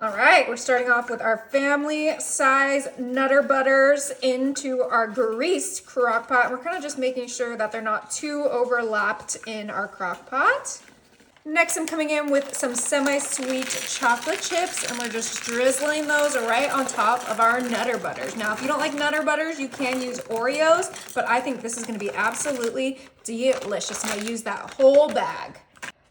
All right, we're starting off with our family size Nutter Butters into our greased crock pot. We're kind of just making sure that they're not too overlapped in our crock pot. Next, I'm coming in with some semi-sweet chocolate chips, and we're just drizzling those right on top of our Nutter Butters. Now, if you don't like Nutter Butters, you can use Oreos, but I think this is gonna be absolutely delicious, and I use that whole bag.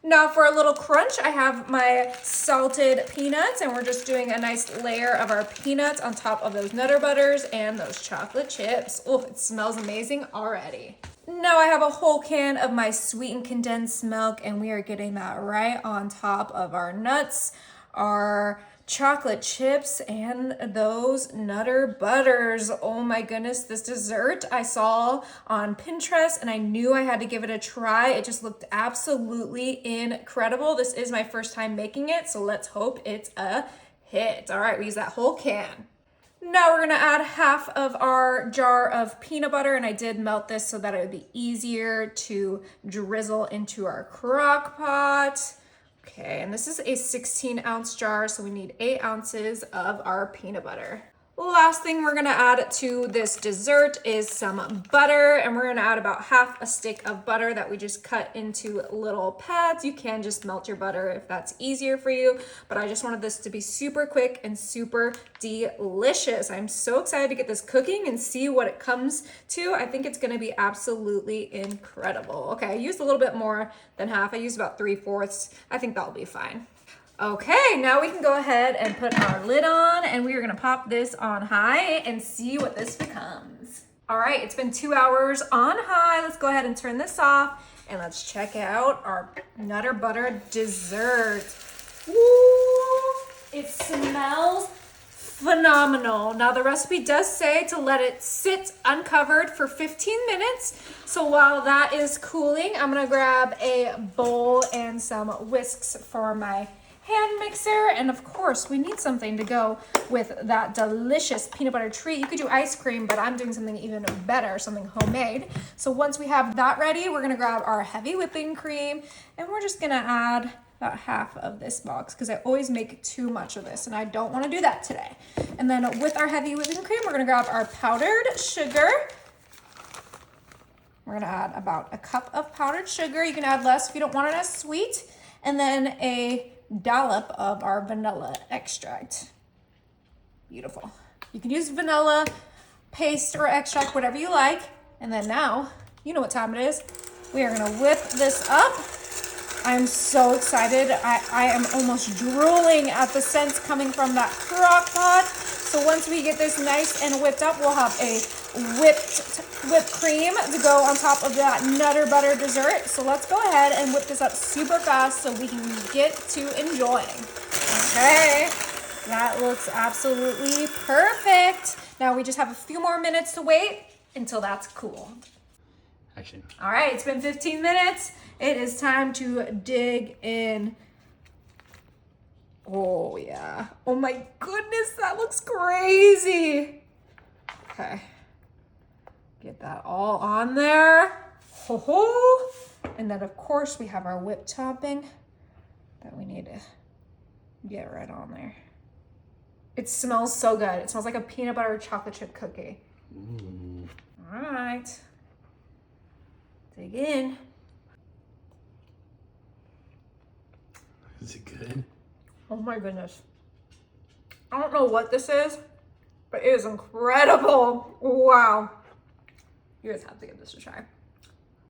Now for a little crunch, I have my salted peanuts, and we're just doing a nice layer of our peanuts on top of those Nutter Butters and those chocolate chips. Oh, it smells amazing already. Now I have a whole can of my sweetened condensed milk, and we are getting that right on top of our nuts, our chocolate chips, and those Nutter Butters. Oh my goodness, this dessert I saw on Pinterest and I knew I had to give it a try. It just looked absolutely incredible. This is my first time making it, so let's hope it's a hit. All right, we use that whole can. Now we're gonna add half of our jar of peanut butter, and I did melt this so that it would be easier to drizzle into our crock pot. Okay, and this is a 16-ounce jar, so we need 8 ounces of our peanut butter. Last thing we're gonna add to this dessert is some butter, and we're gonna add about half a stick of butter that we just cut into little pads. You can just melt your butter if that's easier for you, but I just wanted this to be super quick and super delicious. I'm so excited to get this cooking and see what it comes to. I think it's gonna be absolutely incredible. Okay, I used a little bit more than half. I used about 3/4. I think that'll be fine. Okay, now we can go ahead and put our lid on, and we are gonna pop this on high and see what this becomes. All right, it's been 2 hours on high. Let's go ahead and turn this off, and let's check out our Nutter Butter dessert. Woo! It smells phenomenal. Now the recipe does say to let it sit uncovered for 15 minutes. So while that is cooling, I'm gonna grab a bowl and some whisks for my hand mixer, and of course we need something to go with that delicious peanut butter treat. You could do ice cream, but I'm doing something even better, something homemade. So once we have that ready, we're gonna grab our heavy whipping cream, and we're just gonna add about half of this box because I always make too much of this and I don't want to do that today. And then with our heavy whipping cream, we're gonna grab our powdered sugar. We're gonna add about a cup of powdered sugar. You can add less if you don't want it as sweet. And then a dollop of our vanilla extract. Beautiful. You can use vanilla paste or extract, whatever you like. And then now, you know what time it is. We are gonna whip this up. I'm so excited. I am almost drooling at the scents coming from that crock pot. So once we get this nice and whipped up, we'll have a whipped cream to go on top of that Nutter Butter dessert. So let's go ahead and whip this up super fast so we can get to enjoying. Okay, that looks absolutely perfect. Now we just have a few more minutes to wait until that's cool. Action. All right, it's been 15 minutes. It is time to dig in. Oh yeah. Oh my goodness, that looks crazy. Okay. Get that all on there. Ho ho. And then of course we have our whipped topping that we need to get right on there. It smells so good. It smells like a peanut butter chocolate chip cookie. Ooh. All right. Dig in. Is it good? Oh my goodness. I don't know what this is, but it is incredible. Wow. You guys have to give this a try.